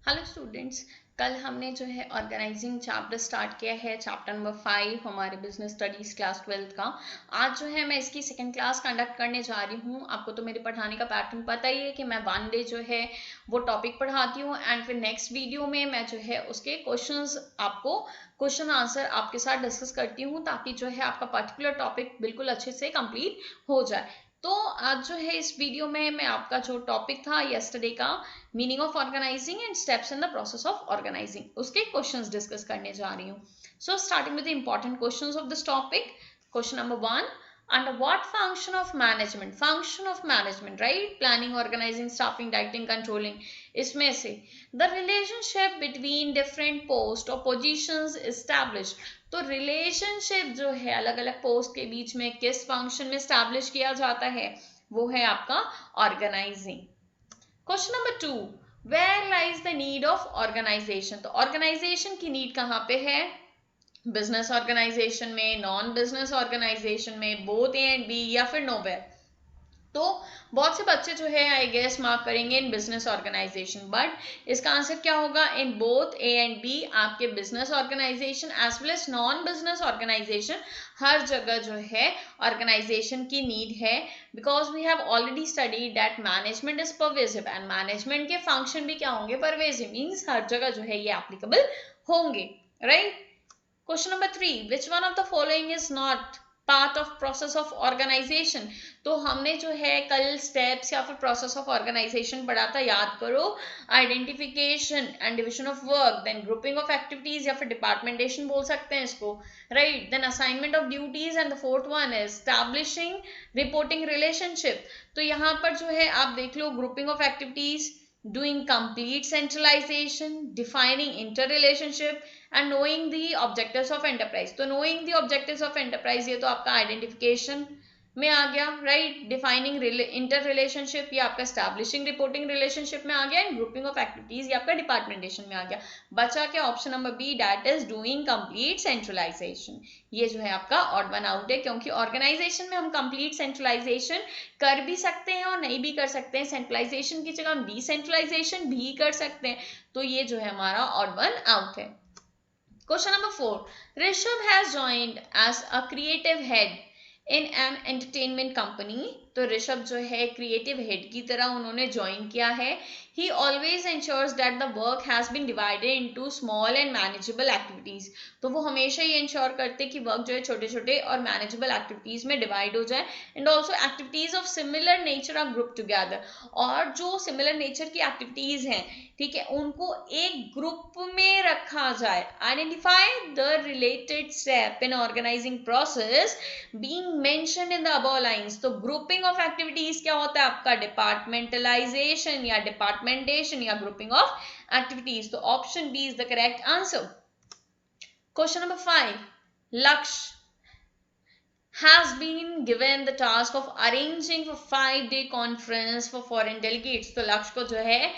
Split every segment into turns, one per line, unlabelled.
Hello students, कल हमने जो है ऑर्गेनाइजिंग चैप्टर स्टार्ट किया है, चैप्टर नंबर 5 हमारे बिजनेस स्टडीज क्लास 12 का। आज जो है मैं इसकी सेकंड क्लास कंडक्ट करने जा रही हूँ। आपको तो मेरे पढ़ाने का पैटर्न पता ही है कि मैं 1 डे जो है वो टॉपिक पढ़ाती हूँ एंड फिर नेक्स्ट वीडियो में मैं जो है उसके क्वेश्चन आंसर आपके साथ डिस्कस करती हूँ, ताकि जो है आपका पर्टिकुलर टॉपिक बिल्कुल अच्छे से कंप्लीट हो जाए। तो आज जो है इस वीडियो में मैं आपका जो टॉपिक था यस्टरडे का, meaning of organising and steps in the process of organising, उसके क्वेश्चंस डिस्कस करने जा रही हूँ। So starting with the important questions of this topic. Question number 1, under what function of management, right? Planning, organizing, staffing, directing, controlling, इसमें से the relationship between different posts or positions established, तो relationship जो है अलग अलग post के बीच में किस फंक्शन में स्टैब्लिश किया जाता है, वो है आपका organising. Question number 2, where lies the need of organisation, तो ऑर्गेनाइजेशन की नीड कहाँ पे है? बिजनेस ऑर्गेनाइजेशन में, नॉन बिजनेस ऑर्गेनाइजेशन में, बोथ ए एंड बी, या फिर नोवेयर? तो बहुत से बच्चे जो है आई गेस मार्क करेंगे इन बिजनेस ऑर्गेनाइजेशन, बट इसका आंसर क्या होगा? In both A and B, आपके business organisation as well as non business organisation, हर जगह जो है ऑर्गेनाइजेशन की नीड है। Because we have already studied that management is pervasive and management के फंक्शन भी क्या होंगे? परवेसिव, मीन्स हर जगह जो है ये एप्लीकेबल होंगे, right? Question number 3, which one of the following is not part of process of organisation, तो हमने जो है कल स्टेप्स या फिर प्रोसेस ऑफ ऑर्गेनाइजेशन पढ़ा था, याद करो। Identification and division of work, then grouping of activities या फिर डिपार्टमेंटेशन बोल सकते हैं इसको, right? Then assignment of duties and the fourth one is establishing reporting relationship. तो यहाँ पर जो है आप देख लो, grouping of activities, doing complete centralization, defining interrelationship and knowing the objectives of enterprise। तो knowing the objectives of enterprise ये तो आपका identification में आ गया, राइट? डिफाइनिंग इंटर रिलेशनशिप ये आपका एस्टैब्लिशिंग रिपोर्टिंग रिलेशनशिप में आ गया, एंड ग्रुपिंग ऑफ एक्टिविटीज ये आपका डिपार्टमेंटेशन में आ गया। बचा क्या? Option number B, that is doing complete centralisation. ये जो है आपका ऑड वन आउट है, क्योंकि ऑर्गेनाइजेशन में हम कंप्लीट सेंट्रलाइजेशन कर भी सकते हैं और नहीं भी कर सकते हैं। सेंट्रलाइजेशन की जगह हम डिसेंट्रलाइजेशन भी कर सकते हैं, तो ये जो है हमारा ऑड वन आउट है। Question number 4, Rishabh has joined as a creative head in an entertainment company. तो ऋषभ जो है क्रिएटिव हेड की तरह उन्होंने ज्वाइन किया है। He always ensures that the work has been divided into small and manageable activities. तो वो हमेशा ये इंश्योर करते कि वर्क जो है छोटे छोटे और मैनेजेबल एक्टिविटीज में डिवाइड हो जाए, and also activities of similar nature are group together. और जो सिमिलर नेचर की एक्टिविटीज हैं, ठीक है, उनको एक ग्रुप में रखा जाए। Identify the related step in organising process being mentioned in the above lines. तो ग्रुपिंग ऑफ एक्टिविटीज क्या होता है आपका? डिपार्टमेंटलाइजेशन या डिपार्टमेंटेशन या ग्रुपिंग ऑफ एक्टिविटीज। तो option B is the correct answer. Question number 5, Lakshya has been given the task of arranging for 5-day conference for foreign delegates। तो लक्ष्य को जो है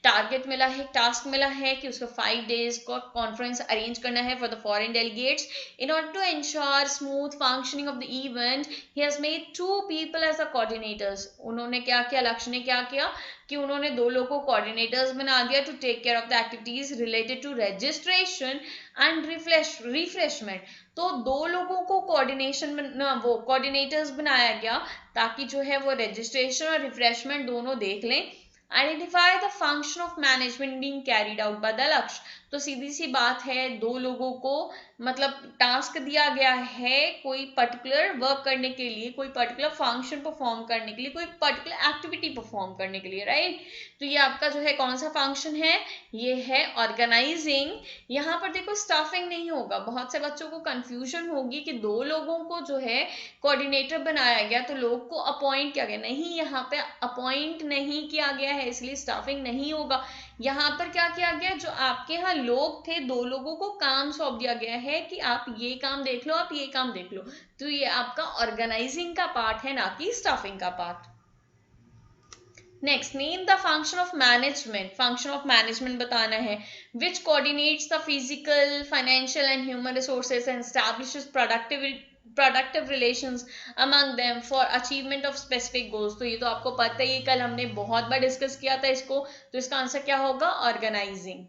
टारगेट मिला है, टास्क मिला है कि उसको 5 days का कॉन्फ्रेंस अरेंज करना है for the foreign delegates. In order to ensure smooth functioning of the event he has made 2 people as the coordinators. उन्होंने क्या किया? लक्ष्य ने क्या किया कि उन्होंने 2 लोगों को कोऑर्डिनेटर्स बना दिया to take care of the activities related to registration and refreshment. तो 2 लोगों को कोऑर्डिनेटर्स बनाया गया, ताकि जो है वो रजिस्ट्रेशन और रिफ्रेशमेंट दोनों देख लें। Identify the function of management being carried out by the लक्ष्य। तो सीधी सी बात है, 2 लोगों को मतलब टास्क दिया गया है कोई पर्टिकुलर वर्क करने के लिए, कोई पर्टिकुलर फंक्शन परफॉर्म करने के लिए, कोई पर्टिकुलर एक्टिविटी परफॉर्म करने के लिए, राइट? तो ये आपका जो है कौन सा फंक्शन है? ये है ऑर्गेनाइजिंग। यहाँ पर देखो स्टाफिंग नहीं होगा, बहुत से बच्चों को कंफ्यूजन होगी कि 2 लोगों को जो है कोऑर्डिनेटर बनाया गया तो लोग को अपॉइंट किया गया। नहीं, यहाँ पे अपॉइंट नहीं किया गया है, इसलिए स्टाफिंग नहीं होगा। यहाँ पर क्या किया गया? जो आपके यहाँ लोग थे, 2 लोगों को काम सौंप दिया गया है कि आप ये काम देख लो, आप ये काम देख लो। तो ये आपका ऑर्गेनाइजिंग का पार्ट है, ना कि स्टाफिंग का part. Next, name the function of management. Function of management बताना है, which coordinates the physical, financial and human resources and establishes productive relations among them for achievement of specific goals. तो ये तो आपको पता ही, कल हमने बहुत बार डिस्कस किया था इसको, तो इसका आंसर क्या होगा? Organising.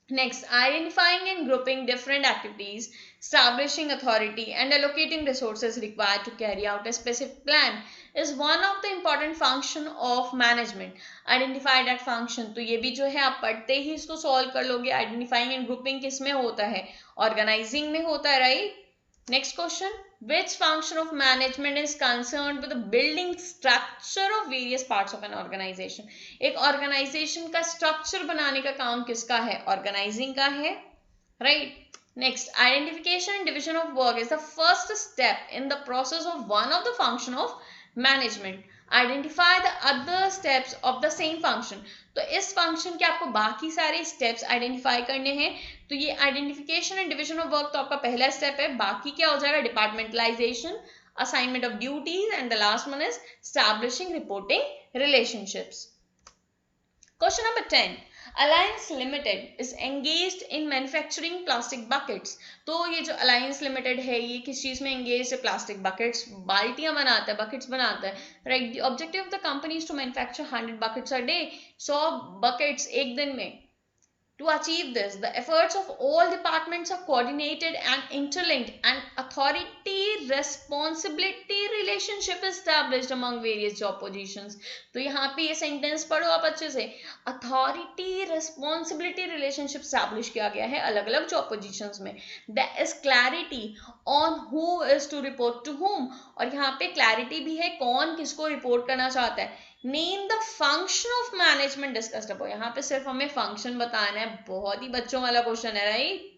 Next, identifying and grouping different activities, establishing authority and allocating resources required to carry out a specific plan is one of the important function of management. Identify that function, तो ये भी जो है आप पढ़ते ही इसको solve कर लोगे। Identifying and grouping किस में होता है? Organizing में होता है, right? Next question, which function of management is concerned with the building structure of various parts of an organization? एक organization का structure बनाने का काम किसका है? Organizing का है, right? Next, identification and division of work is the first step in the process of one of the function of management. Identify the other steps of the same function. तो इस function के आपको बाकी सारे steps identify करने हैं। तो ये identification and division of work तो आपका पहला स्टेप है। बाकी क्या हो जाएगा? Departmentalisation, assignment of duties, and the last one is establishing reporting relationships. Question number 10. Alliance Limited is engaged in manufacturing plastic buckets. तो ये जो Alliance Limited है ये किस चीज में engaged है? Plastic buckets, बाल्टियां बनाता है, buckets बनाता है, right? The objective of the company is to manufacture 100 buckets a day. 100 buckets एक दिन में। To achieve this, the efforts of all departments are coordinated and interlinked, and authority responsibility relationship established among various job positions. तो यहाँ पे ये sentence पढ़ो आप अच्छे से। अथॉरिटी रिस्पॉन्सिबिलिटी रिलेशनशिप स्टैब्लिश किया गया है अलग अलग जॉब पोजीशंस में। There is clarity on who is to report to whom, और यहाँ पे क्लैरिटी भी है कौन किसको रिपोर्ट करना चाहता है। Name the function of management discussed above. यहाँ पे सिर्फ हमें फंक्शन बताना है, बहुत ही बच्चों वाला क्वेश्चन है, राइट?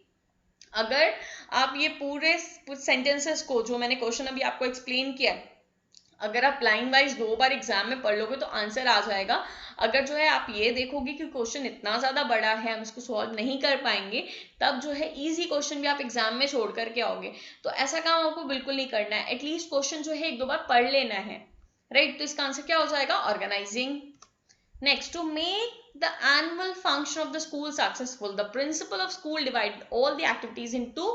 अगर आप ये पूरे सेंटेंसेस को जो मैंने क्वेश्चन अभी आपको एक्सप्लेन किया, अगर आप लाइन वाइज 2 बार एग्जाम में पढ़ लोगे तो आंसर आ जाएगा। अगर जो है आप ये देखोगे कि क्वेश्चन इतना ज्यादा बड़ा है हम इसको सॉल्व नहीं कर पाएंगे, तब जो है इजी क्वेश्चन भी आप एग्जाम में छोड़ करके आओगे। तो ऐसा काम आपको बिल्कुल नहीं करना है। एटलीस्ट क्वेश्चन जो है 1-2 बार पढ़ लेना है, राइट? तो इसका आंसर क्या हो जाएगा? Organising. Next, to make the annual function of the school successful, the principal of school divide all the activities into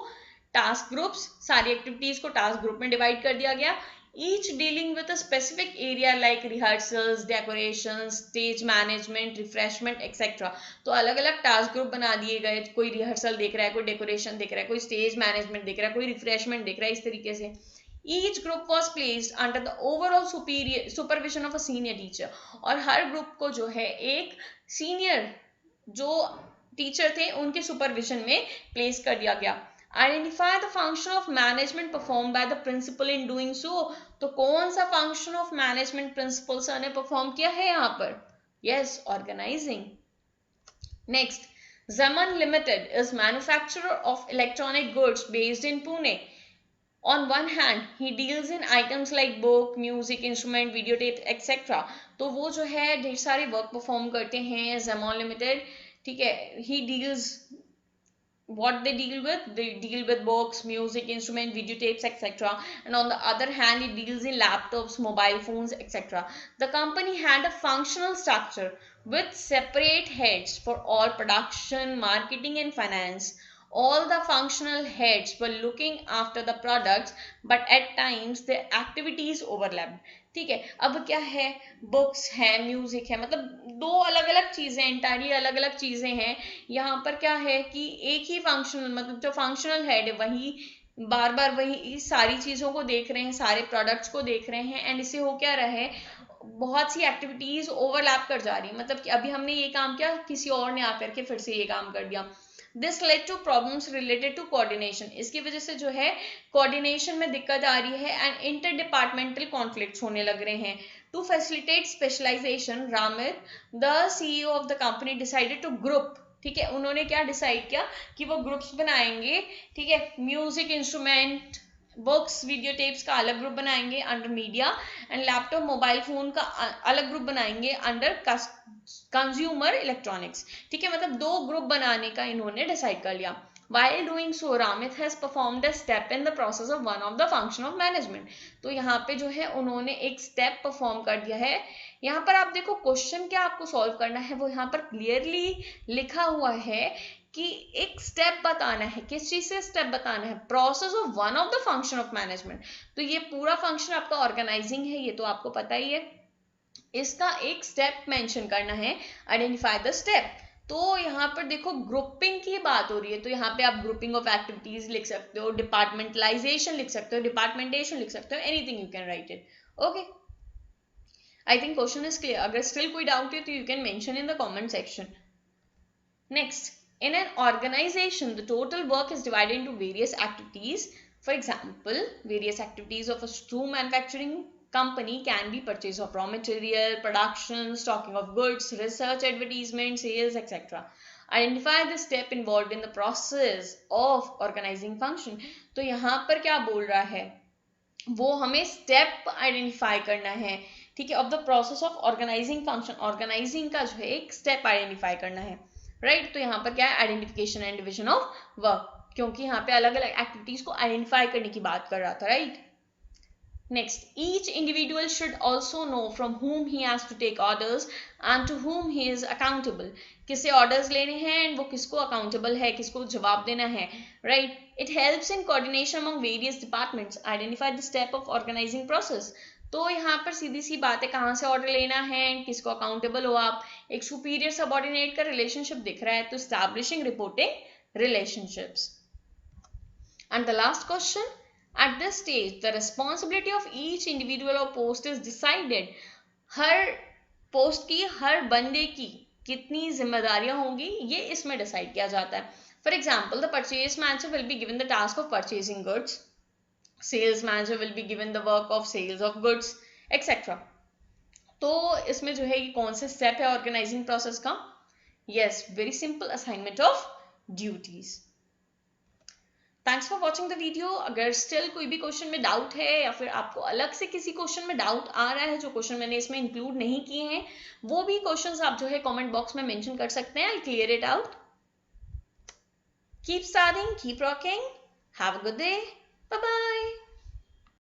task groups. सारी एक्टिविटीज को टास्क ग्रुप में डिवाइड कर दिया गया, each dealing with a specific area like rehearsals, decorations, stage management, refreshment, etc. तो अलग अलग task group बना दिए गए। कोई रिहर्सल देख रहा है, कोई डेकोरेशन देख रहा है, कोई स्टेज मैनेजमेंट देख रहा है, कोई रिफ्रेशमेंट देख रहा है, इस तरीके से। Each group was placed under the overall supervision of a senior teacher, और हर ग्रुप को जो है एक सीनियर जो टीचर थे उनके सुपरविजन में प्लेस कर दिया गया। Identify the function of management performed by the principal in doing so. तो कौन सा function of management principal sir ने perform किया है यहाँ पर? Yes, organizing. Next, Zaman Limited is manufacturer of electronic goods based in Pune. On one hand, he deals in items like book, music, instrument, videotape, etc. तो वो जो है ढेर सारे वर्क परफॉर्म करते हैं Zaman Limited, ठीक है? He deals what they deal with books, music, instrument, videotapes, etc. And on the other hand, it deals in laptops, mobile phones, etc. The company had a functional structure with separate heads for all production, marketing, and finance. All the functional heads were looking after the products, but at times their activities overlapped. ठीक है, अब क्या है? Books है, music है, मतलब 2 अलग अलग चीजें, इंटायरली अलग अलग चीजें हैं। यहाँ पर क्या है कि एक ही फंक्शनल, मतलब जो फंक्शनल हेड है वही बार बार वही सारी चीजों को देख रहे हैं, सारे प्रोडक्ट्स को देख रहे हैं, एंड इससे हो क्या रहा है, बहुत सी एक्टिविटीज ओवरलैप कर जा रही है। मतलब कि अभी हमने ये काम किया, किसी और ने आकर के फिर से ये काम कर दिया। This led to problems related to coordination. इसकी वजह से जो है कोऑर्डिनेशन में दिक्कत आ रही है एंड इंटरडिपार्टमेंटल कॉन्फ्लिक्ट्स होने लग रहे हैं। To facilitate specialization, Ramit, the CEO of the company, decided to group. ठीक है, उन्होंने क्या डिसाइड किया कि वो ग्रुप्स बनाएंगे। ठीक है, music, instrument, books, video tapes का अलग ग्रुप बनाएंगे under media, and laptop, mobile phone का अलग ग्रुप बनाएंगे अंडर कंज्यूमर इलेक्ट्रॉनिक्स। ठीक है, मतलब 2 ग्रुप बनाने का इन्होंने डिसाइड कर लिया। While doing so, Ramit has performed a step in the process of one of the function of management. तो यहाँ पे जो है उन्होंने एक स्टेप परफॉर्म कर दिया है। यहाँ पर आप देखो क्वेश्चन क्या आपको सॉल्व करना है, वो यहाँ पर क्लियरली लिखा हुआ है कि एक स्टेप बताना है, किस चीज से स्टेप बताना है, process of one of the function of management. तो ये पूरा फंक्शन आपका ऑर्गेनाइजिंग है, ये तो आपको पता ही है। इसका एक स्टेप मेंशन करना है, आइडेंटिफाई द स्टेप। तो यहाँ पर देखो ग्रुपिंग की बात हो रही है, तो यहाँ पे आप ग्रुपिंग ऑफ एक्टिविटीज लिख सकते हो, डिपार्टमेंटलाइजेशन लिख सकते हो, डिपार्टमेंटेशन लिख सकते हो, anything you can write it. Okay, I think question is clear. अगर स्टिल कोई डाउट है तो you can mention in the comment section. Next, in an organization the total work is divided into various activities. For example, various activities of a shoe manufacturing company can be purchase of raw material, production, stocking of goods, research, advertisement, sales, etc. Identify the step involved in the process of organizing function. तो यहाँ पर क्या बोल रहा है, वो हमें step identify करना है, ठीक है, of the process of organising function. Organising का जो है एक स्टेप आइडेंटिफाई करना है, राइट। तो यहाँ पर क्या है, identification and division of work, क्योंकि यहाँ पे अलग अलग एक्टिविटीज को आइडेंटिफाई करने की बात कर रहा था, right. Next, each individual should also know from whom he has to take orders and to whom he is accountable. किससे ऑर्डर्स लेने हैं एंड वो किसको अकाउंटेबल है, किसको जवाब देना है, right. It helps in coordination among various departments, identify the step of organising process. तो यहाँ पर सीधी सी बात है, कहाँ से ऑर्डर लेना है, किसको अकाउंटेबल हो आप, एक सुपीरियर सबऑर्डिनेट का रिलेशनशिप दिख रहा है, तो establishing reporting relationships. And the last question, at this stage the responsibility of each individual और पोस्ट इज डिसाइडेड। हर पोस्ट की, हर बंदे की कितनी जिम्मेदारियां होंगी, ये इसमें डिसाइड किया जाता है। For example, the purchase manager will be given the task of purchasing goods, sales manager will be given the work of sales of goods, etc. तो इसमें जो है ये कौन से स्टेप है ऑर्गेनाइजिंग प्रोसेस का? Yes, very simple, assignment of duties. Thanks for watching the video. अगर स्टिल कोई भी क्वेश्चन में डाउट है या फिर आपको अलग से किसी क्वेश्चन में डाउट आ रहा है, जो क्वेश्चन मैंने इसमें इंक्लूड नहीं किए हैं, वो भी क्वेश्चंस आप जो है कमेंट बॉक्स में मेंशन कर सकते हैं। I clear it out. Keep studying, keep rocking, have a good day, bye bye.